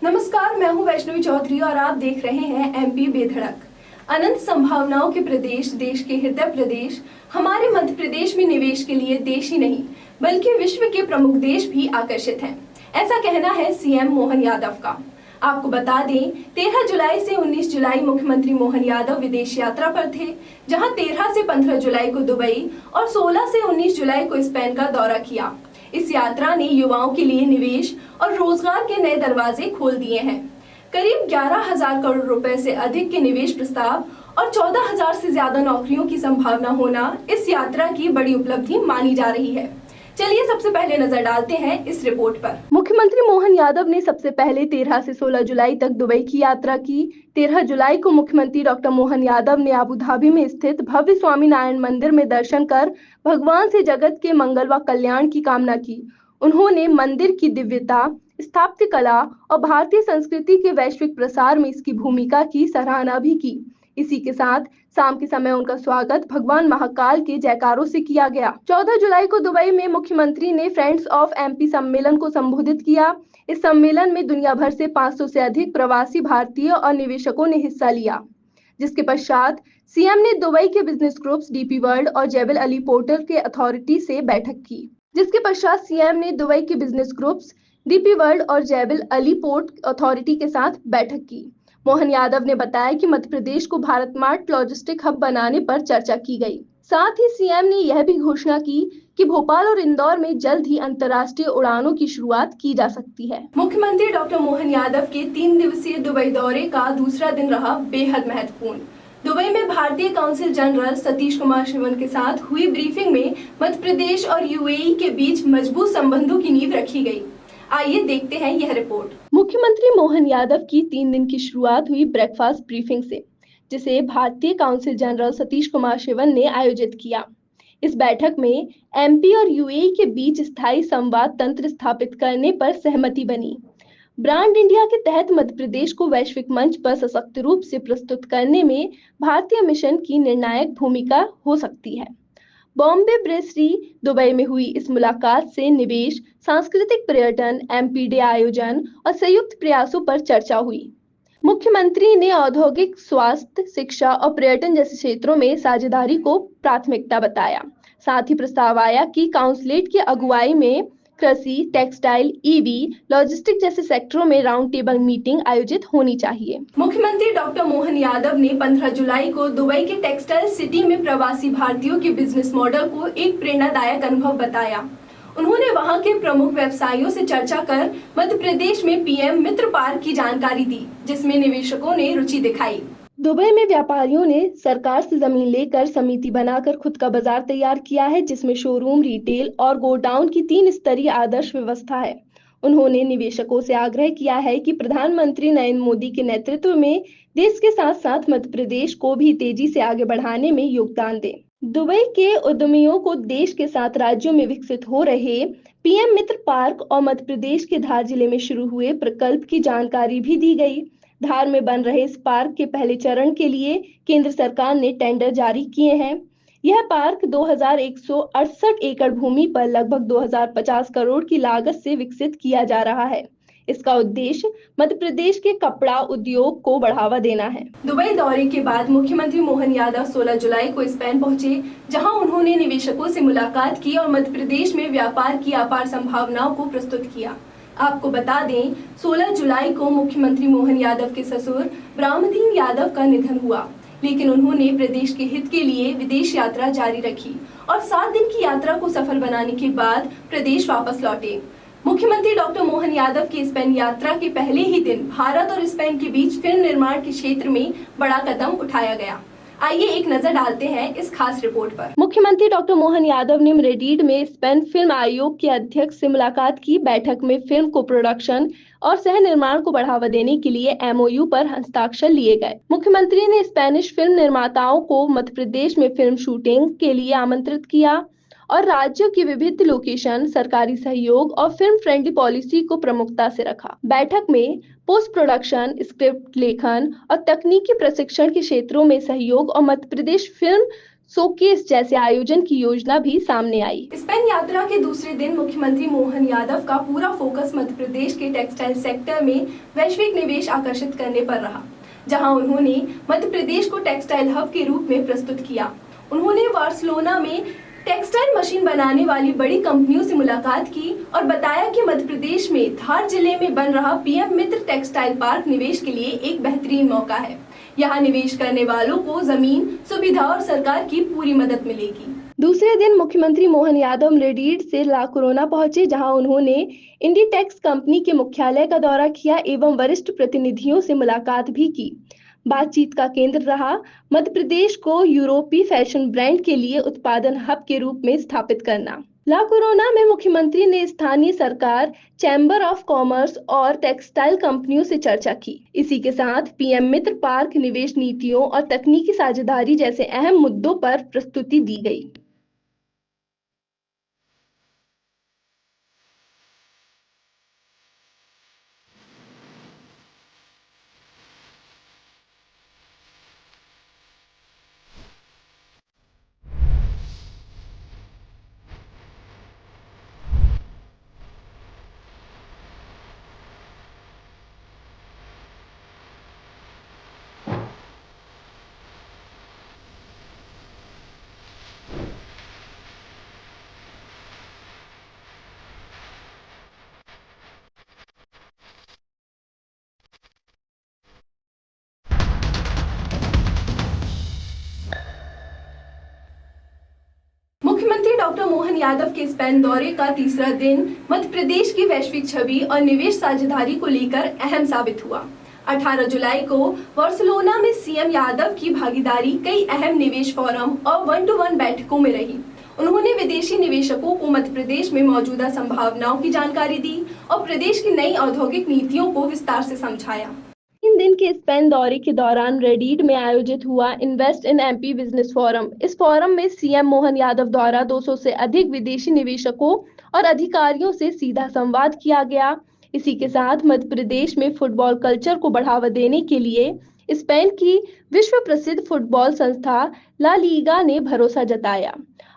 नमस्कार, मैं हूं वैष्णवी चौधरी और आप देख रहे हैं एमपी बेधड़क। अनंत संभावनाओं के प्रदेश, देश के हृदय प्रदेश, हमारे मध्य प्रदेश में निवेश के लिए देश ही नहीं बल्कि विश्व के प्रमुख देश भी आकर्षित हैं। ऐसा कहना है सीएम मोहन यादव का। आपको बता दें, 13 जुलाई से 19 जुलाई मुख्यमंत्री मोहन यादव विदेश यात्रा पर थे, जहां 13 से 15 जुलाई को दुबई और 16 से 19 जुलाई को स्पेन का दौरा किया। इस यात्रा ने युवाओं के लिए निवेश और रोजगार के नए दरवाजे खोल दिए हैं। करीब 11,000 करोड़ रुपए से अधिक के निवेश प्रस्ताव और 14,000 से ज्यादा नौकरियों की संभावना होना इस यात्रा की बड़ी उपलब्धि मानी जा रही है। चलिए सबसे पहले नजर डालते हैं इस रिपोर्ट पर। मुख्यमंत्री मोहन यादव ने सबसे पहले 13 से 16 जुलाई तक दुबई की यात्रा की। 13 जुलाई को मुख्यमंत्री डॉक्टर मोहन यादव ने अबू धाबी में स्थित भव्य स्वामीनारायण मंदिर में दर्शन कर भगवान से जगत के मंगल व कल्याण की कामना की। उन्होंने मंदिर की दिव्यता, स्थापत्य कला और भारतीय संस्कृति के वैश्विक प्रसार में इसकी भूमिका की सराहना भी की। इसी के साथ शाम के समय उनका स्वागत भगवान महाकाल के जयकारों से किया गया। 14 जुलाई को दुबई में मुख्यमंत्री ने फ्रेंड्स ऑफ एमपी सम्मेलन को संबोधित किया। इस सम्मेलन में दुनिया भर से 500 से अधिक प्रवासी भारतीय और निवेशकों ने हिस्सा लिया, जिसके पश्चात सीएम ने दुबई के बिजनेस ग्रुप्स डीपी वर्ल्ड और जेबल अली पोर्टल के अथॉरिटी से बैठक की। जिसके पश्चात सीएम ने दुबई के बिजनेस ग्रुप्स डीपी वर्ल्ड और जेबल अली पोर्ट अथॉरिटी के साथ बैठक की। मोहन यादव ने बताया कि मध्य प्रदेश को भारत मार्ट लॉजिस्टिक हब बनाने पर चर्चा की गई। साथ ही सीएम ने यह भी घोषणा की कि भोपाल और इंदौर में जल्द ही अंतर्राष्ट्रीय उड़ानों की शुरुआत की जा सकती है। मुख्यमंत्री डॉक्टर मोहन यादव के 3 दिवसीय दुबई दौरे का दूसरा दिन रहा बेहद महत्वपूर्ण। दुबई में भारतीय काउंसिल जनरल सतीश कुमार शिवन के साथ हुई ब्रीफिंग में मध्य प्रदेश और यूएई के बीच मजबूत संबंधों की नींव रखी गई। आइए देखते हैं यह रिपोर्ट। मुख्यमंत्री मोहन यादव की 3 दिन की शुरुआत हुई ब्रेकफास्ट ब्रीफिंग से, जिसे भारतीय काउंसिल जनरल सतीश कुमार शिवन ने आयोजित किया। इस बैठक में एमपी और यूएई के बीच स्थायी संवाद तंत्र स्थापित करने पर सहमति बनी। ब्रांड इंडिया के तहत मध्य प्रदेश को वैश्विक मंच पर सशक्त रूप से प्रस्तुत करने में भारतीय मिशन की निर्णायक भूमिका हो सकती है। बॉम्बे ब्रेसरी दुबई में हुई इस मुलाकात से निवेश, सांस्कृतिक पर्यटन, एमपी डे आयोजन और संयुक्त प्रयासों पर चर्चा हुई। मुख्यमंत्री ने औद्योगिक, स्वास्थ्य, शिक्षा और पर्यटन जैसे क्षेत्रों में साझेदारी को प्राथमिकता बताया। साथ ही प्रस्ताव आया कि काउंसिलेट की अगुवाई में कृषि, टेक्सटाइल, ईवी, लॉजिस्टिक जैसे सेक्टरों में राउंड टेबल मीटिंग आयोजित होनी चाहिए। मुख्यमंत्री डॉक्टर मोहन यादव ने 15 जुलाई को दुबई के टेक्सटाइल सिटी में प्रवासी भारतीयों के बिजनेस मॉडल को एक प्रेरणादायक अनुभव बताया। उन्होंने वहां के प्रमुख व्यवसायियों से चर्चा कर मध्य प्रदेश में पीएम मित्र पार्क की जानकारी दी, जिसमें निवेशकों ने रुचि दिखाई। दुबई में व्यापारियों ने सरकार से जमीन लेकर समिति बनाकर खुद का बाजार तैयार किया है, जिसमें शोरूम, रिटेल और गोडाउन की 3 स्तरीय आदर्श व्यवस्था है। उन्होंने निवेशकों से आग्रह किया है कि प्रधानमंत्री नरेंद्र मोदी के नेतृत्व में देश के साथ साथ मध्य प्रदेश को भी तेजी से आगे बढ़ाने में योगदान दें। दुबई के उद्यमियों को देश के 7 राज्यों में विकसित हो रहे पीएम मित्र पार्क और मध्य प्रदेश के धार जिले में शुरू हुए प्रकल्प की जानकारी भी दी गई। धार में बन रहे इस पार्क के पहले चरण के लिए केंद्र सरकार ने टेंडर जारी किए हैं। यह पार्क 2168 एकड़ भूमि पर लगभग 2050 करोड़ की लागत से विकसित किया जा रहा है। इसका उद्देश्य मध्य प्रदेश के कपड़ा उद्योग को बढ़ावा देना है। दुबई दौरे के बाद मुख्यमंत्री मोहन यादव 16 जुलाई को स्पेन पहुंचे, जहां उन्होंने निवेशकों से मुलाकात की और मध्य प्रदेश में व्यापार की अपार संभावनाओं को प्रस्तुत किया। आपको बता दें, 16 जुलाई को मुख्यमंत्री मोहन यादव के ससुर ब्रह्मदीन यादव का निधन हुआ, लेकिन उन्होंने प्रदेश के हित के लिए विदेश यात्रा जारी रखी और 7 दिन की यात्रा को सफल बनाने के बाद प्रदेश वापस लौटे। मुख्यमंत्री डॉक्टर मोहन यादव की स्पेन यात्रा के पहले ही दिन भारत और स्पेन के बीच फिल्म निर्माण के क्षेत्र में बड़ा कदम उठाया गया। आइए एक नजर डालते हैं इस खास रिपोर्ट पर। मुख्यमंत्री डॉक्टर मोहन यादव ने मैड्रिड में स्पेन फिल्म आयोग के अध्यक्ष से मुलाकात की। बैठक में फिल्म को प्रोडक्शन और सह निर्माण को बढ़ावा देने के लिए एमओयू पर हस्ताक्षर लिए गए। मुख्यमंत्री ने स्पेनिश फिल्म निर्माताओं को मध्य प्रदेश में फिल्म शूटिंग के लिए आमंत्रित किया और राज्यों की विविध लोकेशन, सरकारी सहयोग और फिल्म फ्रेंडली पॉलिसी को प्रमुखता से रखा। बैठक में पोस्ट प्रोडक्शन, स्क्रिप्ट लेखन और तकनीकी प्रशिक्षण के क्षेत्रों में सहयोग और मध्य प्रदेश फिल्म शोकेस जैसे आयोजन की योजना भी सामने आई। स्पेन यात्रा के दूसरे दिन मुख्यमंत्री मोहन यादव का पूरा फोकस मध्य प्रदेश के टेक्सटाइल सेक्टर में वैश्विक निवेश आकर्षित करने पर रहा, जहां उन्होंने मध्य प्रदेश को टेक्सटाइल हब के रूप में प्रस्तुत किया। उन्होंने बार्सिलोना में टेक्सटाइल मशीन बनाने वाली बड़ी कंपनियों से मुलाकात की और बताया कि मध्य प्रदेश में धार जिले में बन रहा पीएम मित्र टेक्सटाइल पार्क निवेश के लिए एक बेहतरीन मौका है। यहाँ निवेश करने वालों को जमीन, सुविधा और सरकार की पूरी मदद मिलेगी। दूसरे दिन मुख्यमंत्री मोहन यादव रेडीड से ला कोरोना पहुंचे, जहां उन्होंने इंडीटेक्स कंपनी के मुख्यालय का दौरा किया एवं वरिष्ठ प्रतिनिधियों से मुलाकात भी की। बातचीत का केंद्र रहा मध्य प्रदेश को यूरोपीय फैशन ब्रांड के लिए उत्पादन हब के रूप में स्थापित करना। ला कोरोना में मुख्यमंत्री ने स्थानीय सरकार, चैम्बर ऑफ कॉमर्स और टेक्सटाइल कंपनियों से चर्चा की। इसी के साथ पीएम मित्र पार्क निवेश नीतियों और तकनीकी साझेदारी जैसे अहम मुद्दों पर प्रस्तुति दी गई। मुख्यमंत्री डॉक्टर मोहन यादव के स्पेन दौरे का तीसरा दिन मध्य प्रदेश की वैश्विक छवि और निवेश साझेदारी को लेकर अहम साबित हुआ। 18 जुलाई को बार्सिलोना में सीएम यादव की भागीदारी कई अहम निवेश फोरम और 1-to-1 बैठकों में रही। उन्होंने विदेशी निवेशकों को मध्य प्रदेश में मौजूदा संभावनाओं की जानकारी दी और प्रदेश की नई औद्योगिक नीतियों को विस्तार से समझाया। 3 दिन के स्पेन दौरे के दौरान रेडीड में आयोजित हुआ invest in MP business forum. इस फोरम में सीएम मोहन यादव द्वारा 200 से अधिक विदेशी निवेशकों और अधिकारियों से सीधा संवाद किया गया। इसी के साथ मध्य प्रदेश में फुटबॉल कल्चर को बढ़ावा देने के लिए स्पेन की विश्व प्रसिद्ध फुटबॉल संस्था ला लीगा ने भरोसा जताया।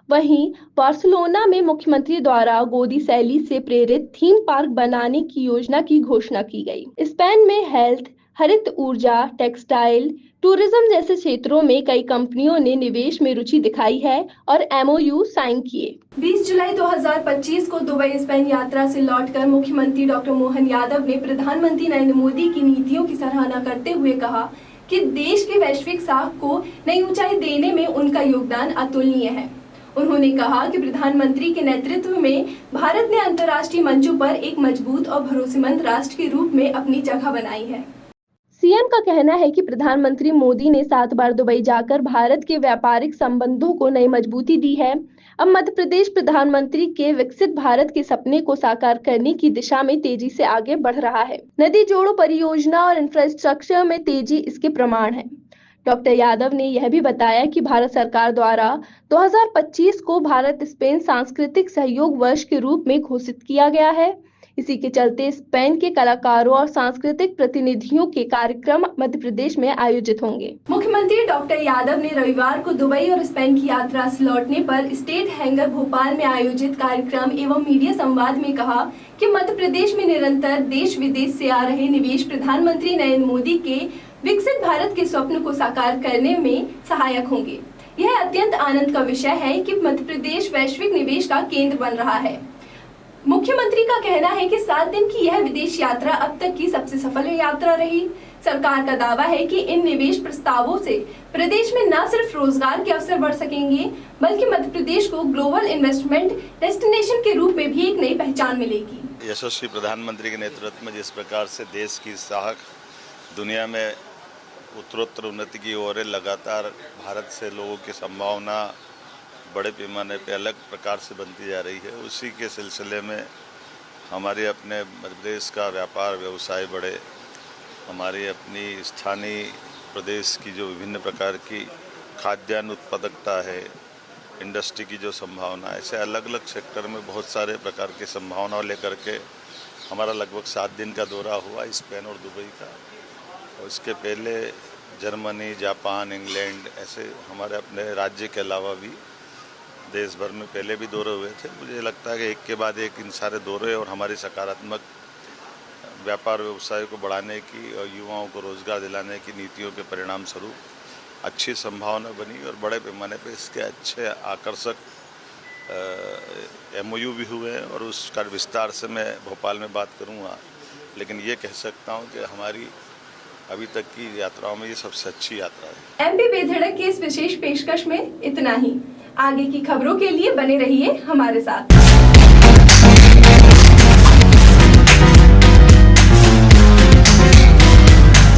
वहीं बार्सिलोना में मुख्यमंत्री द्वारा गोदी शैली से प्रेरित थीम पार्क बनाने की योजना की घोषणा की गई। स्पेन में हेल्थ, हरित ऊर्जा, टेक्सटाइल, टूरिज्म जैसे क्षेत्रों में कई कंपनियों ने निवेश में रुचि दिखाई है और एमओयू साइन किए। 20 जुलाई 2025 को दुबई स्पेन यात्रा से लौटकर मुख्यमंत्री डॉक्टर मोहन यादव ने प्रधानमंत्री नरेंद्र मोदी की नीतियों की सराहना करते हुए कहा कि देश के वैश्विक साख को नई ऊंचाई देने में उनका योगदान अतुलनीय है। उन्होंने कहा कि प्रधानमंत्री के नेतृत्व में भारत ने अंतर्राष्ट्रीय मंचों पर एक मजबूत और भरोसेमंद राष्ट्र के रूप में अपनी जगह बनाई है। सीएम का कहना है कि प्रधानमंत्री मोदी ने 7 बार दुबई जाकर भारत के व्यापारिक संबंधों को नई मजबूती दी है। अब मध्य प्रदेश प्रधानमंत्री के विकसित भारत के सपने को साकार करने की दिशा में तेजी से आगे बढ़ रहा है। नदी जोड़ो परियोजना और इंफ्रास्ट्रक्चर में तेजी इसके प्रमाण है। डॉक्टर यादव ने यह भी बताया कि भारत सरकार द्वारा 2025 को भारत स्पेन सांस्कृतिक सहयोग वर्ष के रूप में घोषित किया गया है। इसी के चलते स्पेन के कलाकारों और सांस्कृतिक प्रतिनिधियों के कार्यक्रम मध्य प्रदेश में आयोजित होंगे। मुख्यमंत्री डॉक्टर यादव ने रविवार को दुबई और स्पेन की यात्रा से लौटने पर स्टेट हैंगर भोपाल में आयोजित कार्यक्रम एवं मीडिया संवाद में कहा कि मध्य प्रदेश में निरंतर देश विदेश से आ रहे निवेश प्रधानमंत्री नरेंद्र मोदी के विकसित भारत के स्वप्न को साकार करने में सहायक होंगे। यह अत्यंत आनंद का विषय है कि मध्य प्रदेश वैश्विक निवेश का केंद्र बन रहा है। मुख्यमंत्री का कहना है कि 7 दिन की यह विदेश यात्रा अब तक की सबसे सफल यात्रा रही। सरकार का दावा है कि इन निवेश प्रस्तावों से प्रदेश में न सिर्फ रोजगार के अवसर बढ़ सकेंगे, बल्कि मध्य प्रदेश को ग्लोबल इन्वेस्टमेंट डेस्टिनेशन के रूप में भी एक नई पहचान मिलेगी। यशस्वी प्रधानमंत्री के नेतृत्व में जिस प्रकार से देश की साख दुनिया में उत्तरोत्तर उन्नति की ओर है, लगातार भारत से लोगों की संभावना बड़े पैमाने पे अलग प्रकार से बनती जा रही है। उसी के सिलसिले में हमारे अपने मध्य प्रदेश का व्यापार व्यवसाय बढ़े, हमारी अपनी स्थानीय प्रदेश की जो विभिन्न प्रकार की खाद्यान्न उत्पादकता है, इंडस्ट्री की जो संभावना है, ऐसे अलग अलग सेक्टर में बहुत सारे प्रकार की संभावनाओं लेकर के हमारा लगभग 7 दिन का दौरा हुआ स्पेन और दुबई का। और इसके पहले जर्मनी, जापान, इंग्लैंड, ऐसे हमारे अपने राज्य के अलावा भी देश भर में पहले भी दौरे हुए थे। मुझे लगता है कि एक के बाद एक इन सारे दौरे और हमारी सकारात्मक व्यापार व्यवसाय को बढ़ाने की और युवाओं को रोजगार दिलाने की नीतियों के परिणाम स्वरूप अच्छी संभावना बनी और बड़े पैमाने पर इसके अच्छे आकर्षक MOU भी हुए हैं और उसका विस्तार से मैं भोपाल में बात करूंगा, लेकिन ये कह सकता हूं कि हमारी अभी तक की यात्राओं में ये सबसे अच्छी यात्रा है। MP बेधड़क की इस विशेष पेशकश में इतना ही। आगे की खबरों के लिए बने रहिए हमारे साथ।